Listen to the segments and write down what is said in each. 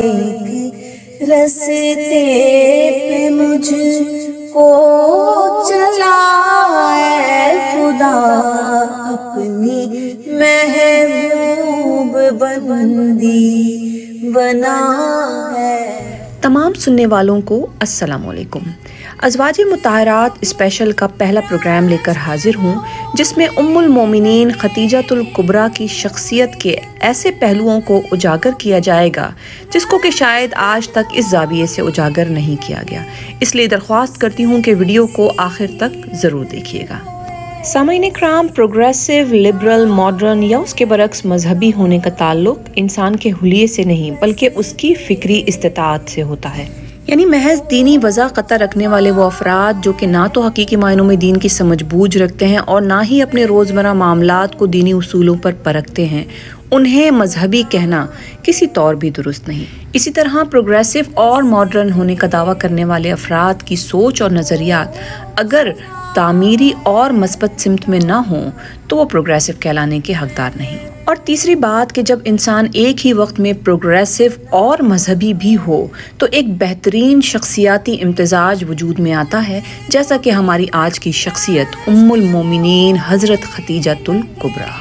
ایک رستے پہ مجھ کو چلا اے خدا، اپنی محبوب بندی بنا ہے۔ تمام سننے والوں کو السلام علیکم۔ ازواج مطہرات اسپیشل کا پہلا پروگرام لے کر حاضر ہوں، جس میں ام المومنین خدیجۃ الکبریٰ کی شخصیت کے ایسے پہلوؤں کو اجاگر کیا جائے گا جس کو کہ شاید آج تک اس زاویے سے اجاگر نہیں کیا گیا، اس لیے درخواست کرتی ہوں کہ ویڈیو کو آخر تک ضرور دیکھیے گا۔ سامعین اکرام، پروگریسو، لبرل، ماڈرن یا اس کے برعکس مذہبی ہونے کا تعلق انسان کے حلیے سے نہیں بلکہ اس کی فکری استطاعت سے ہوتا ہے۔ یعنی محض دینی وضع قطع رکھنے والے وہ افراد جو کہ نہ تو حقیقی معنوں میں دین کی سمجھ بوجھ رکھتے ہیں اور نہ ہی اپنے روزمرہ معاملات کو دینی اصولوں پر پرکھتے ہیں، انہیں مذہبی کہنا کسی طور بھی درست نہیں۔ اسی طرح پروگریسو اور ماڈرن ہونے کا دعویٰ کرنے والے افراد کی سوچ اور نظریات اگر تعمیری اور مثبت سمت میں نہ ہوں تو وہ پروگریسو کہلانے کے حقدار نہیں۔ اور تیسری بات کہ جب انسان ایک ہی وقت میں پروگریسو اور مذہبی بھی ہو تو ایک بہترین شخصیاتی امتزاج وجود میں آتا ہے، جیسا کہ ہماری آج کی شخصیت ام المومنین حضرت خدیجۃ الکبریٰ۔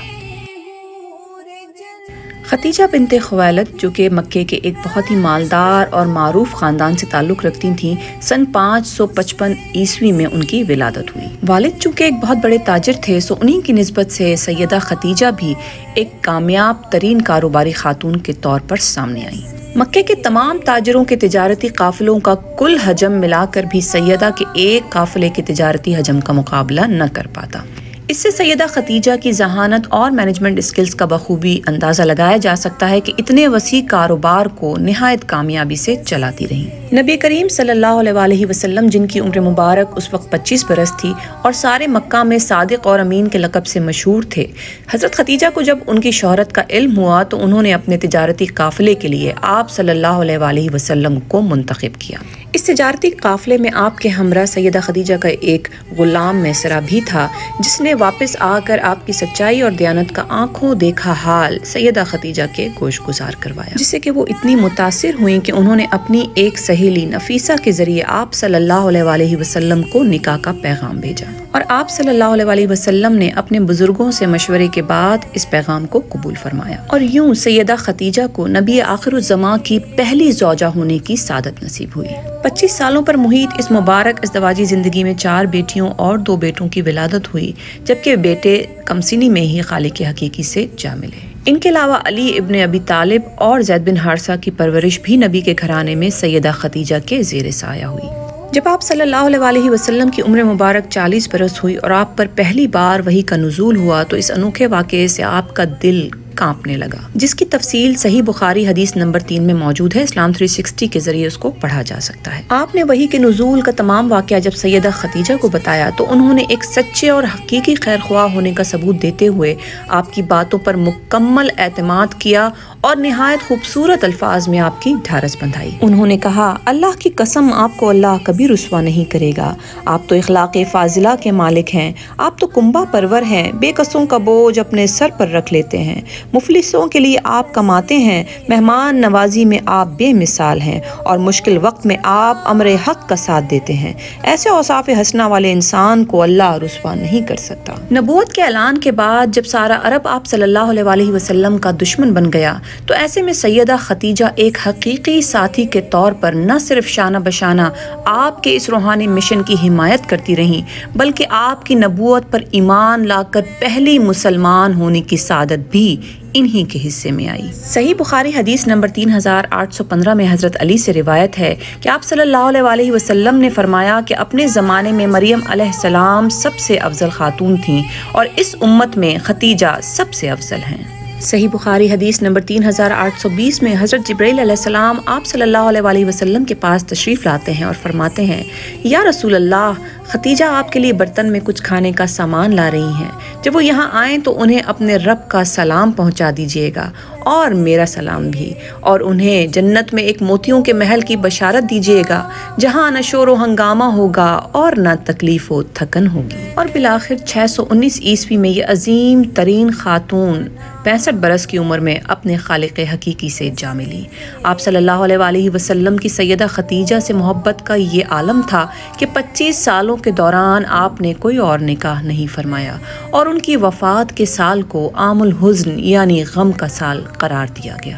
خدیجہ بنت خویلد جو کہ مکے کے ایک بہت ہی مالدار اور معروف خاندان سے تعلق رکھتی تھیں، سن 555 عیسوی میں ان کی ولادت ہوئی۔ والد چونکہ ایک بہت بڑے تاجر تھے، سو انہی کی نسبت سے سیدہ خدیجہ بھی ایک کامیاب ترین کاروباری خاتون کے طور پر سامنے آئیں۔ مکے کے تمام تاجروں کے تجارتی قافلوں کا کل حجم ملا کر بھی سیدہ کے ایک قافلے کے تجارتی حجم کا مقابلہ نہ کر پاتا۔ اس سے سیدہ خدیجہ کی ذہانت اور مینجمنٹ اسکلز کا بخوبی اندازہ لگایا جا سکتا ہے کہ اتنے وسیع کاروبار کو نہایت کامیابی سے چلاتی رہیں۔ نبی کریم صلی اللہ علیہ وسلم، جن کی عمر مبارک اس وقت 25 برس تھی اور سارے مکہ میں صادق اور امین کے لقب سے مشہور تھے، حضرت خدیجہ کو جب ان کی شہرت کا علم ہوا تو انہوں نے اپنے تجارتی قافلے کے لیے آپ صلی اللہ علیہ وسلم کو منتخب کیا۔ اس تجارتی قافلے میں آپ کے ہمراہ سیدہ خدیجہ کا ایک غلام میسرہ بھی تھا، جس نے واپس آ کر آپ کی سچائی اور دیانت کا آنکھوں دیکھا حال سیدہ خدیجہ کے گوش گزار کروایا، جس سے کہ وہ اتنی متاثر ہوئیں کہ انہوں نے اپنی ایک سہیلی نفیسہ کے ذریعے آپ صلی اللہ علیہ وسلم کو نکاح کا پیغام بھیجا، اور آپ صلی اللہ علیہ وسلم نے اپنے بزرگوں سے مشورے کے بعد اس پیغام کو قبول فرمایا، اور یوں سیدہ خدیجہ کو نبی آخر الزماں کی پہلی زوجہ ہونے کی سعادت نصیب ہوئی۔ 25 سالوں پر محیط اس مبارک ازدواجی زندگی میں 4 بیٹیوں اور 2 بیٹوں کی ولادت ہوئی، جبکہ بیٹے کم سنی میں ہی خالق حقیقی سے جا ملے۔ ان کے علاوہ علی ابن ابی طالب اور زید بن حارثہ کی پرورش بھی نبی کے گھرانے میں سیدہ خدیجہ کے زیر سایہ ہوئی۔ جب آپ صلی اللہ علیہ وسلم کی عمر مبارک 40 برس ہوئی اور آپ پر پہلی بار وحی کا نزول ہوا تو اس انوکھے واقعے سے آپ کا دل کانپنے لگا، جس کی تفصیل صحیح بخاری حدیث نمبر 3 میں موجود ہے۔ اسلام 360 کے ذریعے اس کو پڑھا جا سکتا ہے۔ آپ نے وحی کے نزول کا تمام واقعہ جب سیدہ خدیجہ کو بتایا تو انہوں نے ایک سچے اور حقیقی خیر خواہ ہونے کا ثبوت دیتے ہوئے آپ کی باتوں پر مکمل اعتماد کیا اور نہایت خوبصورت الفاظ میں آپ کی ڈھارس بندھائی۔ انہوں نے کہا، اللہ کی قسم آپ کو اللہ کبھی رسوا نہیں کرے گا، آپ تو اخلاق فاضلہ کے مالک ہیں، آپ تو کنبہ پرور ہیں، بے کسوں کا بوجھ اپنے سر پر رکھ لیتے ہیں، مفلسوں کے لیے آپ کماتے ہیں، مہمان نوازی میں آپ بے مثال ہیں، اور مشکل وقت میں آپ امر حق کا ساتھ دیتے ہیں۔ ایسے اوصاف حسنہ والے انسان کو اللہ رسوا نہیں کر سکتا۔ نبوت کے اعلان کے بعد جب سارا عرب آپ صلی اللہ علیہ وسلم کا دشمن بن گیا تو ایسے میں سیدہ خدیجہ ایک حقیقی ساتھی کے طور پر نہ صرف شانہ بشانہ آپ کے اس روحانی مشن کی حمایت کرتی رہیں بلکہ آپ کی نبوت پر ایمان لا کر پہلی مسلمان ہونے کی سعادت بھی انہی کے حصے میں آئی۔ صحیح بخاری حدیث نمبر 3815 میں حضرت علی سے روایت ہے کہ آپ صلی اللہ علیہ وسلم نے فرمایا کہ اپنے زمانے میں مریم علیہ السلام سب سے افضل خاتون تھیں اور اس امت میں خدیجہ سب سے افضل ہیں۔ صحیح بخاری حدیث نمبر 3820 میں حضرت جبرائیل علیہ السلام آپ صلی اللہ علیہ وسلم کے پاس تشریف لاتے ہیں اور فرماتے ہیں، یا رسول اللہ، خدیجہ آپ کے لیے برتن میں کچھ کھانے کا سامان لا رہی ہیں، جب وہ یہاں آئیں تو انہیں اپنے رب کا سلام پہنچا دیجیے گا اور میرا سلام بھی، اور انہیں جنت میں ایک موتیوں کے محل کی بشارت دیجیے گا جہاں نہ شور و ہنگامہ ہوگا اور نہ تکلیف و تھکن ہوگی۔ اور بالآخر 619 عیسوی میں یہ عظیم ترین خاتون 65 برس کی عمر میں اپنے خالق حقیقی سے جا ملی۔ آپ صلی اللہ علیہ وآلہ وسلم کی سیدہ خدیجہ سے محبت کا یہ عالم تھا کہ 25 سالوں کے دوران آپ نے کوئی اور نکاح نہیں فرمایا، اور ان کی وفات کے سال کو عام الحزن یعنی غم کا سال قرار دیا گیا۔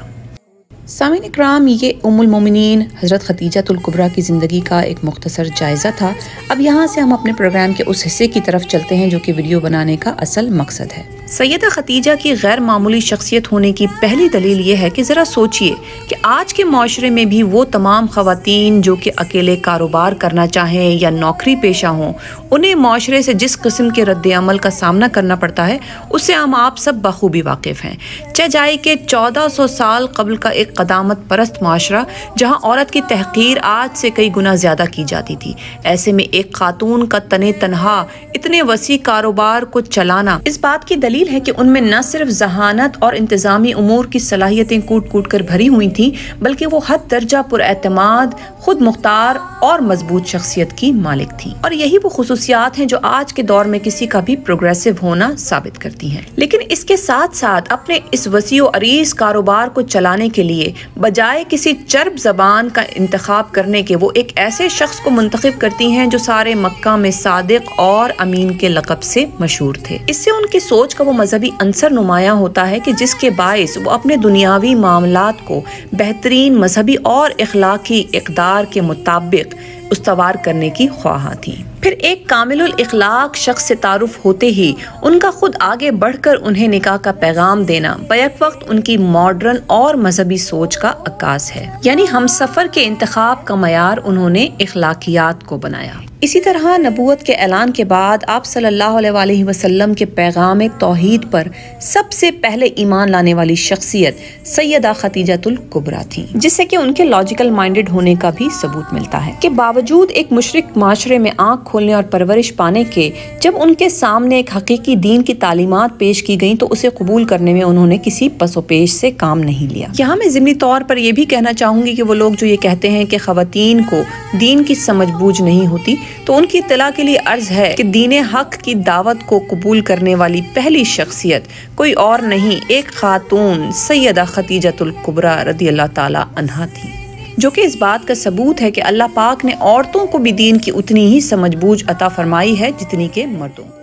سامعین اکرام، یہ ام المومنین حضرت خدیجہ الکبریٰ کی زندگی کا ایک مختصر جائزہ تھا۔ اب یہاں سے ہم اپنے پروگرام کے اس حصے کی طرف چلتے ہیں جو کہ ویڈیو بنانے کا اصل مقصد ہے۔ سیدہ خدیجہ کی غیر معمولی شخصیت ہونے کی پہلی دلیل یہ ہے کہ ذرا سوچئے کہ آج کے معاشرے میں بھی وہ تمام خواتین جو کہ اکیلے کاروبار کرنا چاہیں یا نوکری پیشہ ہوں، انہیں معاشرے سے جس قسم کے رد عمل کا سامنا کرنا پڑتا ہے اس سے ہم آپ سب بخوبی واقف ہیں۔ چہ جائے کہ 1400 سال قبل کا ایک قدامت پرست معاشرہ جہاں عورت کی تحقیر آج سے کئی گنا زیادہ کی جاتی تھی، ایسے میں ایک خاتون کا تنے تنہا اتنے وسیع کاروبار کو چلانا اس بات کی دلیل ہے کہ ان میں نہ صرف ذہانت اور انتظامی امور کی صلاحیتیں کوٹ کوٹ کر بھری ہوئی تھیں، بلکہ وہ حد درجہ پر اعتماد، خود مختار اور مضبوط شخصیت کی مالک تھیں، اور یہی وہ خصوصیات ہیں جو آج کے دور میں کسی کا بھی پروگریسو ہونا ثابت کرتی ہیں۔ لیکن اس کے ساتھ ساتھ اپنے اس وسیع و عریض کاروبار کو چلانے کے لیے بجائے کسی چرب زبان کا انتخاب کرنے کے وہ ایک ایسے شخص کو منتخب کرتی ہیں جو سارے مکہ میں صادق اور امین کے لقب سے مشہور تھے۔ اس سے ان کی سوچ کا وہ مذہبی عنصر نمایاں ہوتا ہے کہ جس کے باعث وہ اپنے دنیاوی معاملات کو بہترین مذہبی اور اخلاقی اقدار کے مطابق استوار کرنے کی خواہاں تھیں۔ پھر ایک کامل الاخلاق شخص سے تعارف ہوتے ہی ان کا خود آگے بڑھ کر انہیں نکاح کا پیغام دینا بیک وقت ان کی ماڈرن اور مذہبی سوچ کا عکاس ہے، یعنی ہم سفر کے انتخاب کا معیار انہوں نے اخلاقیات کو بنایا۔ اسی طرح نبوت کے اعلان کے بعد آپ صلی اللہ علیہ وآلہ وسلم کے پیغام توحید پر سب سے پہلے ایمان لانے والی شخصیت سیدہ خدیجہ الکبریٰ تھیں، جس سے کہ ان کے لاجیکل مائنڈڈ ہونے کا بھی ثبوت ملتا ہے کہ باوجود ایک مشرک معاشرے میں آنکھ کھولنے اور پرورش پانے کے جب ان کے سامنے ایک حقیقی دین کی تعلیمات پیش کی گئیں تو اسے قبول کرنے میں انہوں نے کسی پس و پیش سے کام نہیں لیا۔ یہاں میں ضمنی طور پر یہ بھی کہنا چاہوں گی کہ وہ لوگ جو یہ کہتے ہیں کہ خواتین کو دین کی سمجھ بوجھ نہیں ہوتی، تو ان کی اطلاع کے لیے عرض ہے کہ دین حق کی دعوت کو قبول کرنے والی پہلی شخصیت کوئی اور نہیں، ایک خاتون سیدہ خدیجہ الکبریٰ رضی اللہ تعالی عنہا تھی، جو کہ اس بات کا ثبوت ہے کہ اللہ پاک نے عورتوں کو بھی دین کی اتنی ہی سمجھ بوجھ عطا فرمائی ہے جتنی کہ مردوں کو۔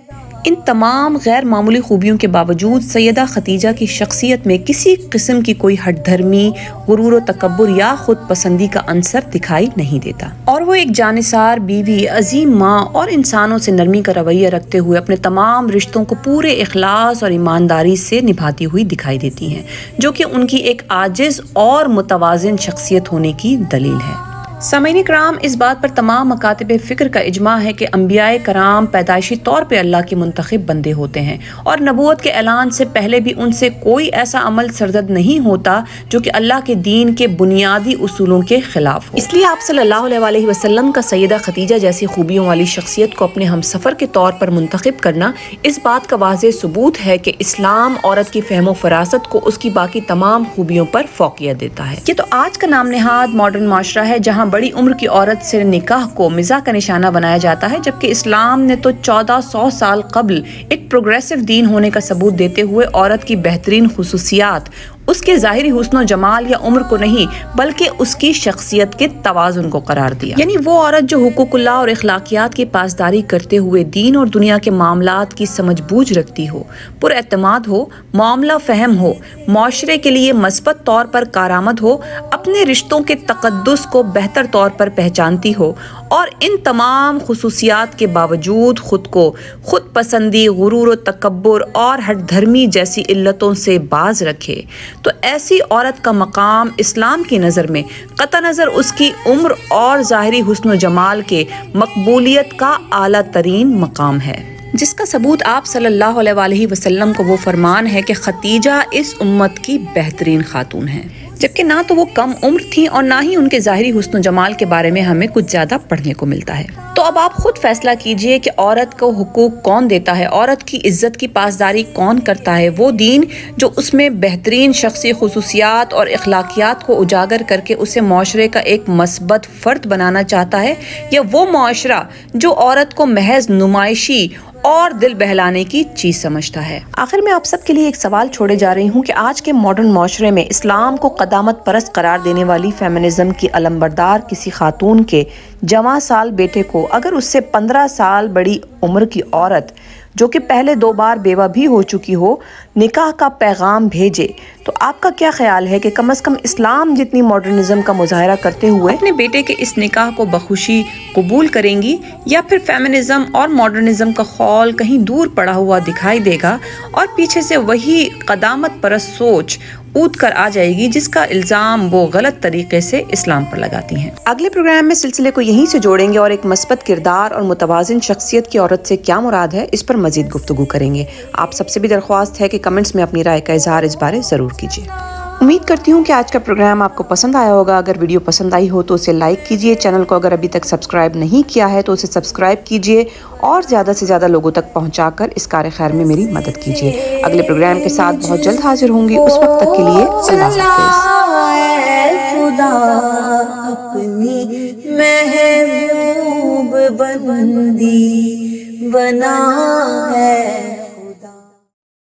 ان تمام غیر معمولی خوبیوں کے باوجود سیدہ خدیجہ کی شخصیت میں کسی قسم کی کوئی ہٹ دھرمی، غرور و تکبر یا خود پسندی کا عنصر دکھائی نہیں دیتا، اور وہ ایک جانثار بیوی، عظیم ماں اور انسانوں سے نرمی کا رویہ رکھتے ہوئے اپنے تمام رشتوں کو پورے اخلاص اور ایمانداری سے نبھاتی ہوئی دکھائی دیتی ہیں، جو کہ ان کی ایک عاجز اور متوازن شخصیت ہونے کی دلیل ہے۔ سامعین کرام، اس بات پر تمام مکاتب فکر کا اجماع ہے کہ انبیاء کرام پیدائشی طور پہ اللہ کے منتخب بندے ہوتے ہیں، اور نبوت کے اعلان سے پہلے بھی ان سے کوئی ایسا عمل سرزد نہیں ہوتا جو کہ اللہ کے دین کے بنیادی اصولوں کے خلاف ہو۔ اس لیے آپ صلی اللہ علیہ وآلہ وسلم کا سیدہ خدیجہ جیسی خوبیوں والی شخصیت کو اپنے ہم سفر کے طور پر منتخب کرنا اس بات کا واضح ثبوت ہے کہ اسلام عورت کی فہم و فراست کو اس کی باقی تمام خوبیوں پر فوقیت دیتا ہے۔ یہ تو آج کا نام نہاد ماڈرن معاشرہ ہے جہاں بڑی عمر کی عورت سے نکاح کو مزاح کا نشانہ بنایا جاتا ہے، جبکہ اسلام نے تو 1400 سال قبل ایک پروگریسو دین ہونے کا ثبوت دیتے ہوئے عورت کی بہترین خصوصیات اس کے ظاہری حسن و جمال یا عمر کو نہیں بلکہ اس کی شخصیت کے توازن کو قرار دیا، یعنی وہ عورت جو حقوق اللہ اور اخلاقیات کی پاسداری کرتے ہوئے دین اور دنیا کے معاملات کی سمجھ بوجھ رکھتی ہو، پر اعتماد ہو، معاملہ فہم ہو، معاشرے کے لیے مثبت طور پر کارآمد ہو، اپنے رشتوں کے تقدس کو بہتر طور پر پہچانتی ہو، اور ان تمام خصوصیات کے باوجود خود کو خود پسندی، غرور و تکبر اور ہٹ دھرمی جیسی علتوں سے باز رکھے، تو ایسی عورت کا مقام اسلام کی نظر میں قطع نظر اس کی عمر اور ظاہری حسن و جمال کے مقبولیت کا اعلیٰ ترین مقام ہے، جس کا ثبوت آپ صلی اللہ علیہ وآلہ وسلم کو وہ فرمان ہے کہ خدیجہ اس امت کی بہترین خاتون ہیں۔ جبکہ نہ تو وہ کم عمر تھیں اور نہ ہی ان کے ظاہری حسن و جمال کے بارے میں ہمیں کچھ زیادہ پڑھنے کو ملتا ہے۔ تو اب آپ خود فیصلہ کیجئے کہ عورت کو حقوق کون دیتا ہے، عورت کی عزت کی پاسداری کون کرتا ہے، وہ دین جو اس میں بہترین شخصی خصوصیات اور اخلاقیات کو اجاگر کر کے اسے معاشرے کا ایک مثبت فرد بنانا چاہتا ہے، یا وہ معاشرہ جو عورت کو محض نمائشی اور دل بہلانے کی چیز سمجھتا ہے۔ آخر میں آپ سب کے لیے ایک سوال چھوڑے جا رہی ہوں کہ آج کے ماڈرن معاشرے میں اسلام کو قدامت پرست قرار دینے والی فیمنزم کی علمبردار کسی خاتون کے جواں سال بیٹے کو اگر اس سے 15 سال بڑی عمر کی عورت جو کہ پہلے 2 بار بیوہ بھی ہو چکی ہو نکاح کا پیغام بھیجے، تو آپ کا کیا خیال ہے کہ کم از کم اسلام جتنی ماڈرنزم کا مظاہرہ کرتے ہوئے اپنے بیٹے کے اس نکاح کو بخوشی قبول کریں گی، یا پھر فیمنزم اور ماڈرنزم کا خول کہیں دور پڑا ہوا دکھائی دے گا اور پیچھے سے وہی قدامت پرست سوچ اود کر آ جائے گی جس کا الزام وہ غلط طریقے سے اسلام پر لگاتی ہیں؟ اگلے پروگرام میں سلسلے کو یہیں سے جوڑیں گے اور ایک مثبت کردار اور متوازن شخصیت کی عورت سے کیا مراد ہے اس پر مزید گفتگو کریں گے۔ آپ سب سے بھی درخواست ہے کہ کمنٹس میں اپنی رائے کا اظہار اس بارے ضرور کیجیے۔ امید کرتی ہوں کہ آج کا پروگرام آپ کو پسند آیا ہوگا۔ اگر ویڈیو پسند آئی ہو تو اسے لائک کیجیے، چینل کو اگر ابھی تک سبسکرائب نہیں کیا ہے تو اسے سبسکرائب کیجیے اور زیادہ سے زیادہ لوگوں تک پہنچا کر اس کار خیر میں میری مدد کیجیے۔ اگلے پروگرام کے ساتھ بہت جلد حاضر ہوں گی، اس وقت تک کے لیے اللہ حافظ۔ خدا اپنی محبوب بندی بنا ہے۔